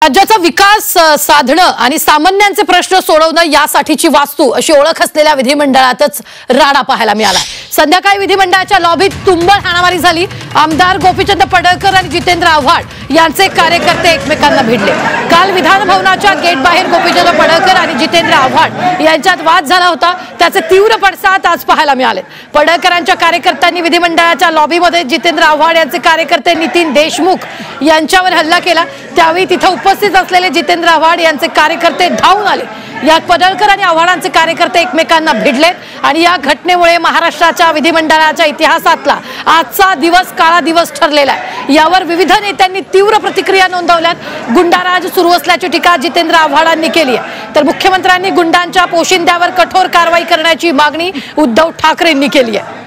राज्याचा विकास साधणं आणि सामान्यांचे प्रश्न सोडवणं यासाठीची वास्तू अशी ओळख असलेल्या विधिमंडळातच राडा पाहायला मिळाला। संध्याकाळी विधिमंडळाच्या लॉबीत तुंबळ हाणामारी झाली। आमदार गोपीचंद पडळकर आणि जितेंद्र आव्हाड यांचे कार्यकर्ते एकमेकांना भिडले। काल विधान भवनाच्या गेट बाहेर गोपीचंद पडळकर आणि जितेंद्र आव्हाड यांच्यात वाद झाला होता। त्याचे तीव्र पडसाद आज पाहायला मिळाले। पडळकरांच्या कार्यकर्त्यांनी विधिमंडळाच्या लॉबीमध्ये जितेंद्र आव्हाड यांचे कार्यकर्ते नितीन देशमुख यांच्यावर हल्ला केला। त्यावेळी तिथे उपस्थित असलेले जितेंद्र आव्हाड यांचे कार्यकर्ते धावून आले। यात पडळकर आणि आव्हाडांचे कार्यकर्ते एकमेकांना भिडलेत आणि या घटनेमुळे महाराष्ट्राच्या विधिमंडळाच्या इतिहासातला आजचा दिवस काळा दिवस ठरलेला आहे। यावर विविध नेत्यांनी तीव्र प्रतिक्रिया नोंदवल्यात। गुंडाराज सुरू असल्याची टीका जितेंद्र आव्हाडांनी केली आहे, तर मुख्यमंत्र्यांनी गुंडांच्या पोशिंद्यावर कठोर कारवाई करण्याची मागणी उद्धव ठाकरेंनी केली आहे।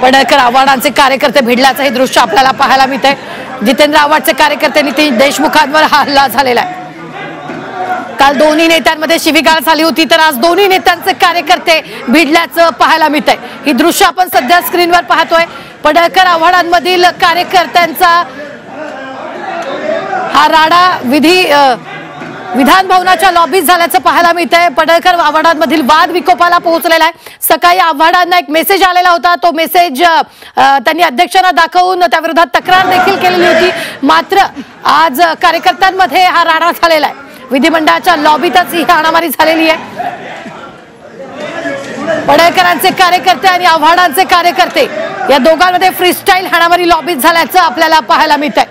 पडळकर आव्हाडांचे कार्यकर्ते भिडल्याचं हे दृश्य आपल्याला पाहायला मिळतंय। जितेंद्र आव्हाडचे कार्यकर्ते नितीन देशमुखांवर हल्ला झालेला आहे। काल दोन्ही नेत्यांमध्ये शिवीगाळ झाली होती, तर आज दोन्ही नेत्यांचे कार्यकर्ते भिडल्याचं पाहायला मिळतंय। ही दृश्य आपण सध्या स्क्रीनवर पाहतोय। पडळकर आव्हाडांमधील कार्यकर्त्यांचा हा राडा विधान भवनाच्या लॉबीत झाल्याचं पाहायला मिळतंय। पडळकर आव्हाडांमधील वाद विकोपाला पोहोचलेला आहे। सकाळी आव्हाडांना एक मेसेज आलेला होता, तो मेसेज त्यांनी अध्यक्षांना दाखवून त्याविरोधात तक्रार देखील केलेली होती। मात्र आज कार्यकर्त्यांमध्ये हा राडा झालेला आहे। विधिमंडळाच्या लॉबीतच ही हाणामारी झालेली आहे। पडळकरांचे कार्यकर्ते आणि आव्हाडांचे कार्यकर्ते या दोघांमध्ये फ्रीस्टाईल हाणामारी लॉबीत झाल्याचं आपल्याला पाहायला मिळतंय।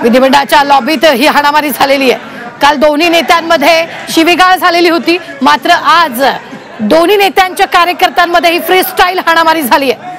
विधिमंडळाच्या लॉबीत ही हाणामारी झालेली आहे। काल दोन्ही नेत्यांमध्ये शिवीगाळ झालेली होती, मात्र आज दोन्ही नेत्यांच्या कार्यकर्त्यांमध्ये ही फ्रीस्टाईल हाणामारी झाली आहे।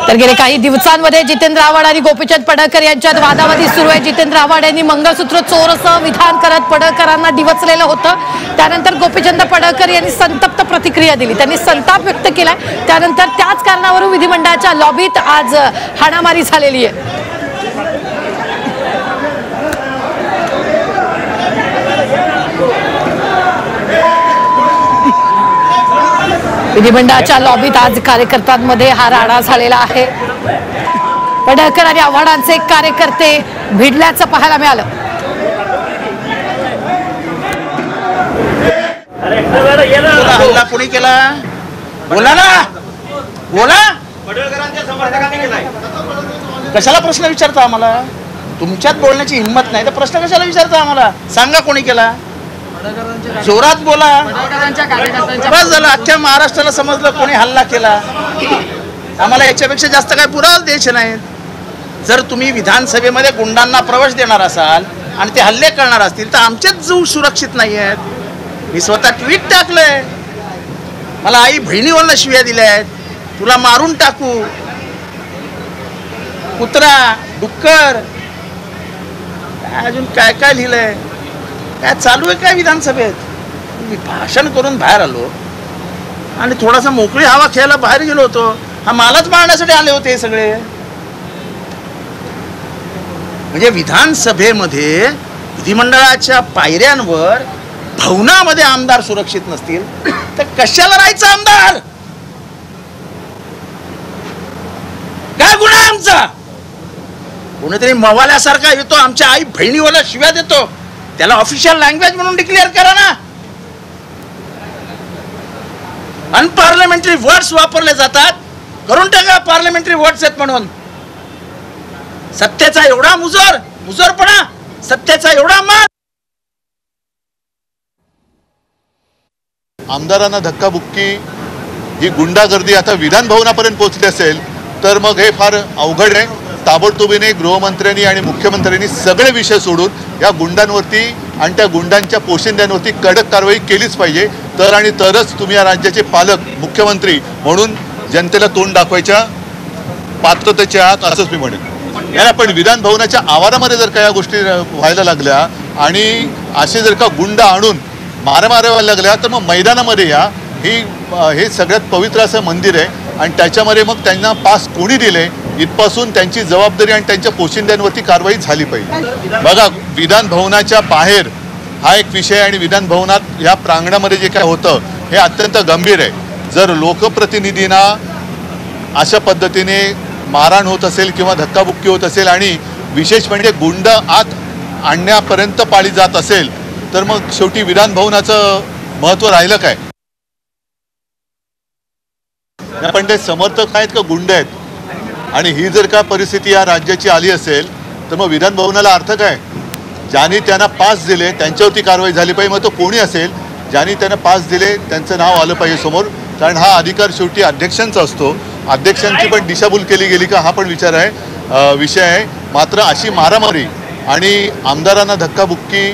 तर गेले काही दिवसांमध्ये जितेंद्र आव्हाड आणि गोपीचंद पडळकर यांच्यात वादावादी सुरू आहे। जितेंद्र आव्हाड यांनी मंगळसूत्र चोरसं विधान करत पडळकरांना डिवचलेलं होतं। त्यानंतर गोपीचंद पडळकर यांनी संतप्त प्रतिक्रिया दिली, त्यांनी संताप व्यक्त केलाय। त्यानंतर त्याच कारणावरून विधिमंडळाच्या लॉबीत आज हाणामारी झालेली आहे। विधिमंडळाच्या लॉबीत आज कार्यकर्त्यांमध्ये हा राडा झालेला आहे। पडळकर आणि आव्हाडांचे कार्यकर्ते भिडल्याचं पाहायला मिळालं। हल्ला कोणी केला? बोला ना, बोला। पडळकरांच्या समर्थकांनी केलाय। कशाला प्रश्न विचारता आम्हाला? तुमच्यात बोलण्याची हिंमत नाही तर प्रश्न कशाला विचारता आम्हाला? सांगा कोणी केला? जोरात बोला। बस झालं, अख्ख्या महाराष्ट्राला समजलं कोणी हल्ला केला। आम्हाला याच्यापेक्षा जास्त काय पुरावा द्यायचे नाहीत। जर तुम्ही विधानसभेमध्ये गुंडांना प्रवेश देणार असाल आणि ते हल्ले करणार असतील तर आमचेच जीव सुरक्षित नाही आहेत। मी स्वतः ट्विट टाकलंय, मला आई बहिणीवरनं शिव्या दिल्या आहेत, तुला मारून टाकू, कुत्रा, डुक्कर, अजून काय काय लिहिलंय, काय चालू आहे काय विधानसभेत? मी भाषण करून बाहेर आलो आणि थोडासा मोकळी हवा खेळायला बाहेर गेलो होतो। हा मालाच मारण्यासाठी आले होते हे सगळे। म्हणजे विधानसभेमध्ये विधिमंडळाच्या पायऱ्यांवर भवनामध्ये आमदार सुरक्षित नसतील तर कशाला राहायचं आमदार? काय गुन्हा आमचा? कोणीतरी मवाल्यासारखा येतो, आमच्या आई बहिणीवर शिव्या देतो, त्याला ऑफिशियल लँग्वेज म्हणून डिक्लेअर करा ना। अनपार्लमेंटरी वर्ड्स वापरले जातात, करून टाका पार्लमेंटरी वर्ड्स आहेत म्हणून। सत्तेचा एवढा मुजोरपणा, सत्तेचा एवढा मान। आमदारांना धक्काबुक्की, ही गुंडागर्दी आता विधान भवनापर्यंत पोहोचली असेल तर मग हे फार अवघड आहे। ताबडतोबीने गृहमंत्र्यांनी आणि मुख्यमंत्र्यांनी सगळे विषय सोडून या गुंडांवरती आणि त्या गुंडांच्या पोशिंद्यांवरती कडक कारवाई केलीच पाहिजे। तर आणि तरच तुम्ही या राज्याचे पालक मुख्यमंत्री म्हणून जनतेला तोंड दाखवायच्या पात्रतेचे आहात असंच मी म्हणेन। याला पण विधान भवनाच्या आवारामध्ये जर का या गोष्टी व्हायला लागल्या आणि असे जर का गुंड आणून मारामाऱ्या व्हायला लागल्या तर मग मैदानामध्ये या। हे सगळ्यात पवित्र असं मंदिर आहे आणि त्याच्यामध्ये मग त्यांना पास कोणी दिले इथपासून त्यांची जबाबदारी आणि त्यांच्या पोशिंद्यांवरती कारवाई झाली पाहिजे। बघा, विधान भवनाच्या बाहेर हा एक विषय आणि विधान भवनात या प्रांगणामध्ये जे काय होतं हे अत्यंत गंभीर आहे। जर लोकप्रतिनिधींना अशा पद्धतीने मारहाण होत असेल किंवा धक्काबुक्की होत असेल आणि विशेष म्हणजे गुंड आत आणण्यापर्यंत पाळी जात असेल तर मग शेवटी विधान भवनाचं महत्त्व राहिलं काय? पण ते समर्थक आहेत का गुंड आहेत? आणि ही जर का परिस्थिती या राज्याची आली असेल तर मग विधान भवनाला अर्थ काय? ज्यांनी त्यांना पास दिले त्यांच्यावरती कारवाई झाली पाहिजे, मग तो कोणी असेल ज्यांनी त्यांना पास दिले त्यांचं नाव आलं पाहिजे समोर, कारण हा अधिकार शेवटी अध्यक्षांचा असतो। अध्यक्षांची पण दिशाभूल केली गेली का हा पण विषय आहे। मात्र अशी मारामारी आणि आमदारांना धक्काबुक्की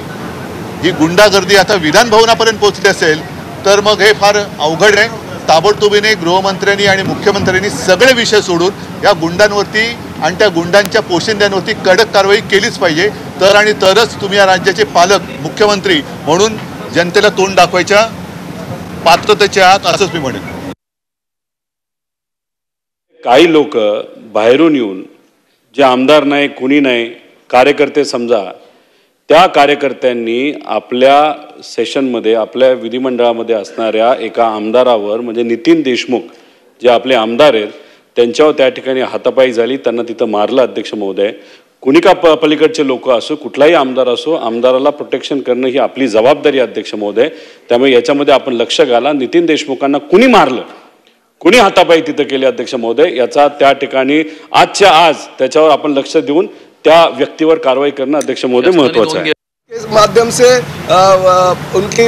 ही गुंडागर्दी आता विधान भवनापर्यंत पोहोचली असेल तर मग हे फार अवघड आहे। ताबडतोबीने गृहमंत्र्यांनी आणि मुख्यमंत्र्यांनी सगळे विषय सोडून या गुंडांवरती आणि त्या गुंडांच्या पोशिंद्यांवरती कडक कारवाई केलीच पाहिजे, तरच तुम्ही या राज्याचे पालक मुख्यमंत्री म्हणून जनतेला तोंड दाखवायच्या पात्रतेचे आहात असंच मी म्हणेन। काही लोक बाहेरून येऊन जे आमदार नाही कुणी नाही कार्यकर्ते समजा त्या कार्यकर्त्यांनी आपल्या सेशनमध्ये आपल्या विधिमंडळामध्ये असणाऱ्या एका आमदारावर म्हणजे नितीन देशमुख जे आपले आमदार आहेत त्यांच्यावर त्या ठिकाणी हातापाई झाली, त्यांना तिथं मारलं। अध्यक्ष महोदय, कुणी का पलीकडचे लोक असो कुठलाही आमदार असो आमदाराला प्रोटेक्शन करणं ही आपली जबाबदारी अध्यक्ष महोदय। त्यामुळे याच्यामध्ये आपण लक्ष घाला, नितीन देशमुखांना कुणी मारलं कुणी हातापाई तिथं केले अध्यक्ष महोदय याचा त्या ठिकाणी आजच्या आज त्याच्यावर आपण लक्ष देऊन त्या व्यक्तीवर कारवाई करना अध्यक्ष महोदय महत्वाचा है। इस माध्यम से उनकी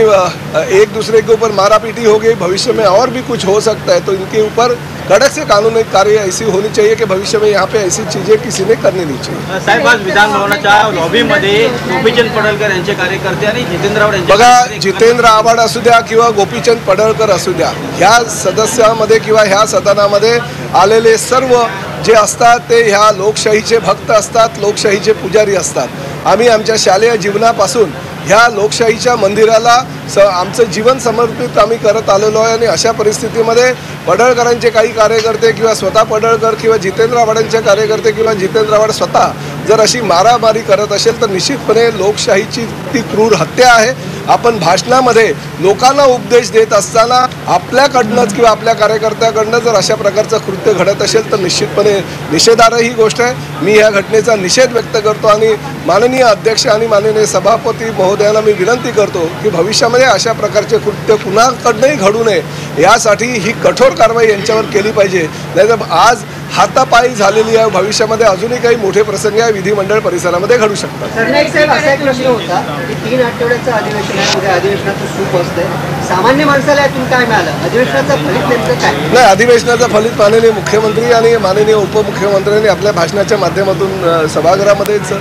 एक दूसरे के ऊपर मारापीटी हो गई, भविष्य में और भी कुछ हो सकता है, तो इनके ऊपर कड़क से कानूनी कार्य ऐसी होनी चाहिए कि भविष्य में यहाँ पे ऐसी चीजें किसी ने करनी नहीं चाहिए। साहेब, आज विधान भवनाच्या लॉबीमध्ये गोपीचंद पडळकर यांचे कार्यकर्ते आणि जितेंद्र आव्हाड यांचे बघा, जितेंद्र आव्हाड असू द्या किंवा गोपीचंद पडळकर असू द्या, ह्या सदस्यामध्ये किंवा ह्या सदनामध्ये आलेले सर्व जे असतात ते ह्या लोकशाहीचे भक्त असतात, लोकशाहीचे पुजारी असतात। आम्ही आमच्या शालेय जीवनापासून ह्या लोकशाहीच्या मंदिराला आमचं जीवन समर्पित आम्ही करत आलेलो आहे आणि अशा परिस्थितीमध्ये पडळकरांचे काही कार्यकर्ते किंवा स्वतः पडळकर किंवा जितेंद्र आव्हाडांचे कार्यकर्ते किंवा जितेंद्र आव्हाड स्वतः जर अशी मारामारी करत असेल तर निश्चितपणे लोकशाहीची ती क्रूर हत्या आहे। आपण भाषणामध्ये लोकांना उपदेश देत असताना आपल्याकडनंच किंवा आपल्या कार्यकर्त्याकडनं जर अशा प्रकारचं कृत्य घडत असेल तर निश्चितपणे निषेधार्ह ही गोष्ट आहे। मी या घटनेचा निषेध व्यक्त करतो आणि माननीय अध्यक्ष आणि माननीय सभापती महोदयांना मी विनंती करतो की भविष्यामध्ये अशा प्रकारचे कृत्य कुणाकडनंही घडू नये यासाठी ही कठोर कारवाई यांच्यावर केली पाहिजे। नाहीतर आज हातापायी झालेली आहे, भविष्यामध्ये अजूनही काही मोठे प्रसंग या विधिमंडळ परिसरामध्ये घडू शकतात। सरनाईक साहेब, असा एक प्रश्न होता की 3 आठवड्याचं अधिवेशन आहे, उद्या अधिवेशनाचं सूप असतंय, सामान्य माणसाला यातून काय मिळालं? अधिवेशनाचं फलित नेमकं काय? नाही, अधिवेशनाचं फलित माननीय मुख्यमंत्री आणि माननीय उपमुख्यमंत्र्यांनी आपल्या भाषणाच्या माध्यमातून सभागृहामध्येच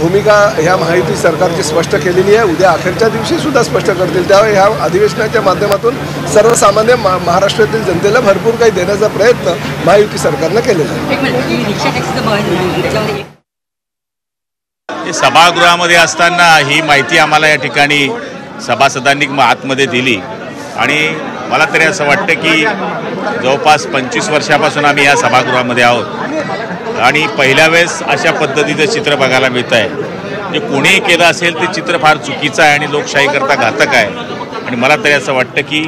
भूमिका ह्या महायुती सरकारची स्पष्ट केलेली आहे। उद्या अखेरच्या दिवशी सुद्धा स्पष्ट करतील, त्यावेळी ह्या अधिवेशनाच्या माध्यमातून सर्वसामान्य महाराष्ट्रातील जनतेला भरपूर काही देण्याचा प्रयत्न महायुती सरकारने केलेला आहे। सभागृहामध्ये असताना ही माहिती आम्हाला या ठिकाणी सभासदांनी आतमध्ये दिली आणि मला तरी असं वाटतं की जवळपास 25 वर्षापासून आम्ही या सभागृहामध्ये आहोत आणि पहिल्या वेळेस अशा पद्धतीचं चित्र बघायला मिळत आहे। जे कोणीही केलं असेल ते चित्र फार चुकीचं आहे आणि लोकशाहीकरता घातक आहे आणि मला तरी असं वाटतं की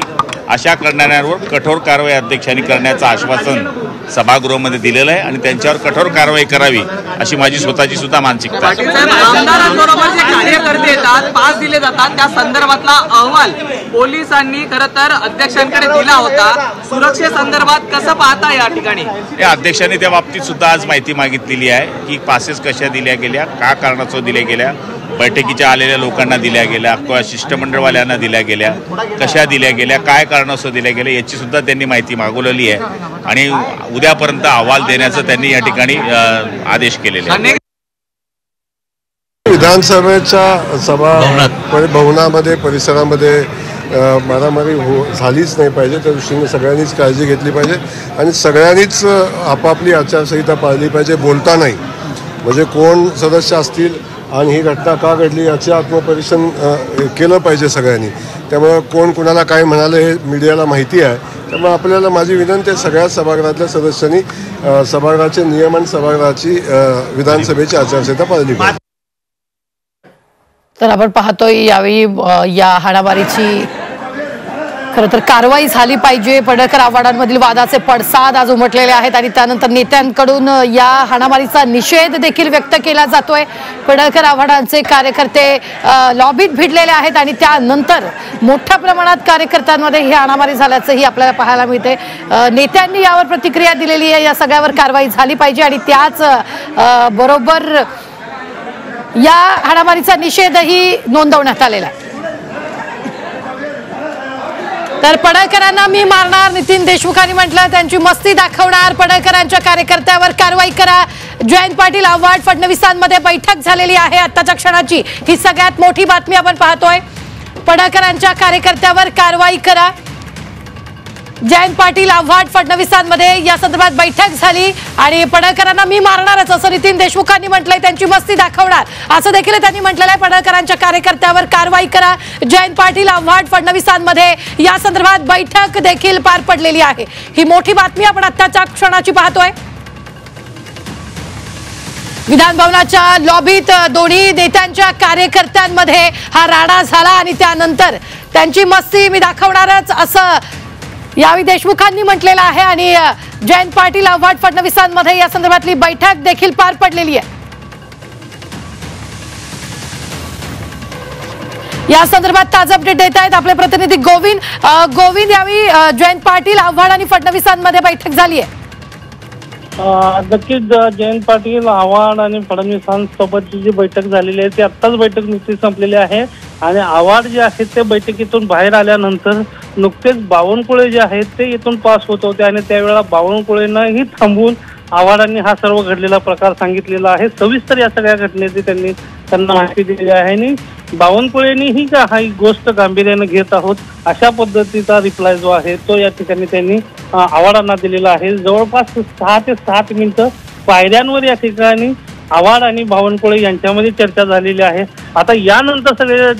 अशा करणाऱ्यांवर कठोर कारवाई अध्यक्षांनी करण्याचं आश्वासन सभागृहामध्ये दिलेलं आहे आणि त्यांच्यावर कठोर कारवाई करावी अशी माझी स्वतःची सुद्धा मानसिकता आहे। आमदारांबरोबर जे कार्यकर्ते येतात पास दिले जातात त्या संदर्भातला अहवाल पोलिसांनी खरं तर अध्यक्षांकडे दिला होता, सुरक्षेसंदर्भात कसं पाहता या ठिकाणी? या अध्यक्षांनी त्या बाबतीत सुद्धा आज माहिती मागितलेली आहे की पासेस कशा दिल्या गेल्या, का कारणास्तव दिल्या गेल्या, बैठकीच्या आलेल्या लोकांना दिल्या गेल्या किंवा शिष्टमंडळवाल्यांना दिल्या गेल्या, कशा दिल्या गेल्या, काय कारणास्तव दिल्या गेल्या याची सुद्धा त्यांनी माहिती मागवलेली आहे आणि उद्यापर्यंत अहवाल देण्याचं त्यांनी या ठिकाणी आदेश केलेले आहे। विधानसभेच्या सभा भवनामध्ये परिसरामध्ये मारामारी झालीच नाही पाहिजे, त्या दृष्टीने सगळ्यांनीच काळजी घेतली पाहिजे आणि सगळ्यांनीच आपापली आचारसंहिता पाळली पाहिजे। बोलतानाही म्हणजे कोण सदस्य असतील आणि ही घटना का घडली याचे आत्मपरीक्षण केलं पाहिजे सगळ्यांनी। त्यामुळे कोण कुणाला काय म्हणाले हे मीडियाला माहिती आहे, त्यामुळे आपल्याला माझी विनंती आहे सगळ्या सभागृहातल्या सदस्यांनी सभागृहाचे नियम आणि सभागृहाची विधानसभेची आचारसंहिता पाळली पाहिजे। तर आपण पाहतोय यावेळी या हाणामारीची खरं तर कारवाई झाली पाहिजे. पडळकर आव्हाडांमधील वादाचे पडसाद आज उमटलेले आहेत आणि त्यानंतर नेत्यांकडून या हाणामारीचा निषेध देखील व्यक्त केला जातोय. पडळकर आव्हाडांचे कार्यकर्ते लॉबीत भिडलेले आहेत आणि त्यानंतर मोठ्या प्रमाणात कार्यकर्त्यांमध्ये ही हाणामारी झाल्याचंही आपल्याला पाहायला मिळते. नेत्यांनी यावर प्रतिक्रिया दिलेली आहे. या सगळ्यावर कारवाई झाली पाहिजे आणि त्याच बरोबर या हाणामारीचा निषेधही नोंदवण्यात आलेला आहे. तर पडळकरांना मी मारणार, नितीन देशमुखांनी म्हटलं. त्यांची मस्ती दाखवणार, पडळकरांच्या कार्यकर्त्यावर कारवाई करा. जयंत पाटील आव्हाड फडणवीसांमध्ये बैठक झालेली आहे आत्ताच्या क्षणाची. ही सगळ्यात मोठी बातमी आपण पाहतोय. पडळकरांच्या कार्यकर्त्यावर कारवाई करा. जयंत पाटील आव्हाड फडणवीसांमध्ये या संदर्भात बैठक झाली आणि पडळकरांना मी मारणारच असं नितीन देशमुखांनी म्हटलंय. त्यांची मस्ती दाखवणार असं देखील त्यांनी म्हटलेलं आहे. पडळकरांच्या कार्यकर्त्यावर कारवाई करा. जयंत पाटील आव्हाड फडणवीसांमध्ये या संदर्भात बैठक देखील पार पडलेली आहे. ही मोठी बातमी आपण आत्ताच्या क्षणाची पाहतोय. विधान भवनाच्या लॉबीत दोन्ही नेत्यांच्या कार्यकर्त्यांमध्ये हा राडा झाला आणि त्यानंतर त्यांची मस्ती मी दाखवणारच असं यावेळी देशमुखांनी म्हटलेलं आहे आणि जयंत पाटील आव्हाड फडणवीसांमध्ये या संदर्भातली बैठक देखील पार पडलेली आहे. या संदर्भात ताजा अपडेट देत आहेत आपले प्रतिनिधी गोविंद. गोविंद, यावेळी जयंत पाटील आव्हाड आणि फडणवीसांमध्ये बैठक झाली आहे. नक्कीच जयंत पाटील आव्हाड आणि फडणवीसांसोबतची जी बैठक झालेली आहे ती आत्ताच बैठक नुकतीच संपलेली आहे आणि आव्हाड जे आहेत ते बैठकीतून बाहेर आल्यानंतर नुकतेच बावनकुळे जे आहेत ते इथून पास होत होते आणि त्यावेळेला बावनकुळेंनाही थांबवून आव्हाडांनी हा सर्व घडलेला प्रकार सांगितलेला आहे. सविस्तर या सगळ्या घटनेची त्यांना माहिती दिली आहे आणि बावनकुळेंनीही ही गोष्ट गांभीर्याने घेत आहोत अशा पद्धतीचा रिप्लाय जो आहे तो या ठिकाणी त्यांनी आव्हाडांना दिलेला आहे. जवळपास 6 ते 7 मिनिटं पायऱ्यांवर या ठिकाणी आव्हाड आणि बावनकुळे यांच्यामध्ये चर्चा झालेली आहे. आता यानंतर सगळे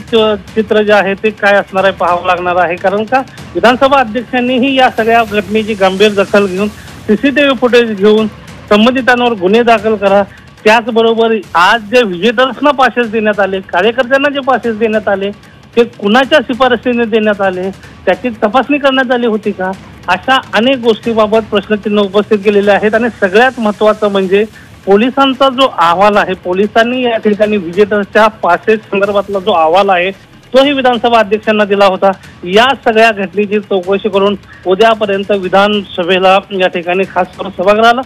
चित्र जे आहे ते काय असणार आहे पाहावं लागणार आहे. कारण का विधानसभा अध्यक्षांनीही या सगळ्या घटनेची गंभीर दखल घेऊन सीसीटीव्ही फुटेज घेऊन संबंधितांवर गुन्हे दाखल करा. त्याचबरोबर आज जे व्हिजिटर्सना पासेस देण्यात आले, कार्यकर्त्यांना जे पासेस देण्यात आले ते कुणाच्या शिफारसीने देण्यात आले, त्याची तपासणी करण्यात आली होती का, अशा अनेक गोष्टीबाबत प्रश्नचिन्ह उपस्थित केलेले आहेत. आणि सगळ्यात महत्त्वाचं म्हणजे पोलिसांचा जो अहवाल आहे, पोलिसांनी या ठिकाणी व्हिजिटर्सच्या पासेस संदर्भातला जो अहवाल आहे तोही विधानसभा अध्यक्षांना दिला होता. या सगळ्या घटनेची चौकशी करून उद्यापर्यंत विधानसभेला या ठिकाणी खास करून सभागृहाला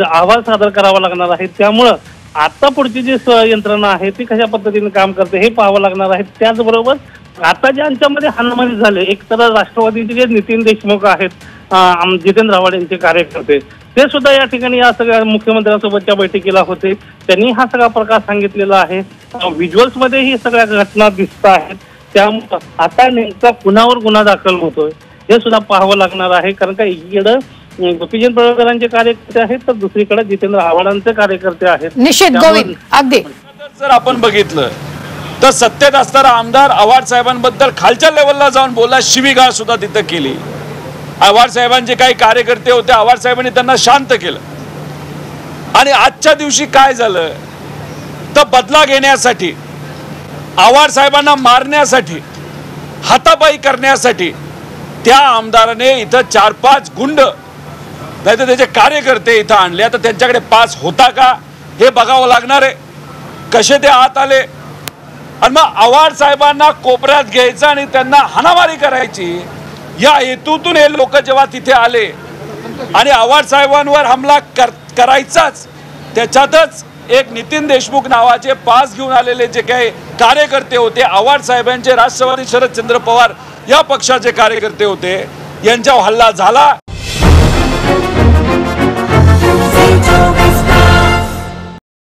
अहवाल सादर करावा लागणार आहे. त्यामुळं आता पुढची जी यंत्रणा आहे ती कशा पद्धतीने काम करते हे पाहावं लागणार आहे. त्याचबरोबर आता ज्यांच्यामध्ये हाणामारी झाले, एक तर राष्ट्रवादीचे जे नितीन देशमुख आहेत, जितेंद्र आव्हाड यांचे कार्यकर्ते, ते सुद्धा या ठिकाणी या सगळ्या मुख्यमंत्र्यांसोबतच्या बैठकीला होते. त्यांनी हा सगळा प्रकार सांगितलेला आहे. व्हिज्युअल्स मध्ये ही सगळ्या घटना दिसत आहेत. त्यामुळे आता नेमका कुणावर गुन्हा दाखल होतोय हे सुद्धा पाहावं लागणार आहे. कारण का एकीकडे गोपीचंद पडळकरांचे कार्यकर्ते आहेत तर दुसरीकडे जितेंद्र आव्हाडांचे कार्यकर्ते आहेत. निश्चित गोविंद, अगदी जर आपण बघितलं तर सत्तेत असणारा आमदार आव्हाड साहेबांबद्दल खालच्या लेवलला जाऊन बोला, शिवीगाळ सुद्धा तिथं केली. आव्हाड साहेबांचे काही कार्यकर्ते होते, आव्हाड साहेबांनी त्यांना शांत केलं. आणि आजच्या दिवशी काय झालं तर बदला घेण्यासाठी, आव्हाड साहेबांना मारण्यासाठी, हातापाई करण्यासाठी त्या आमदाराने इथं 4-5 गुंड नाही तर त्याचे कार्यकर्ते इथं आणले. तर त्यांच्याकडे पास होता का हे बघावं लागणार आहे. कसे ते आत आले आणि मग आव्हाड साहेबांना कोपऱ्यात घ्यायचं आणि त्यांना हाणामारी करायची, या हेतूतून हे लोक जेव्हा तिथे आले आणि आव्हाड साहेबांवर हमला करायचाच, त्याच्यातच एक नितीन देशमुख नावाचे पास घेऊन आलेले जे काही कार्यकर्ते होते, आव्हाड साहेबांचे राष्ट्रवादी शरदचंद्र पवार या पक्षाचे कार्यकर्ते होते, यांच्यावर हल्ला झाला.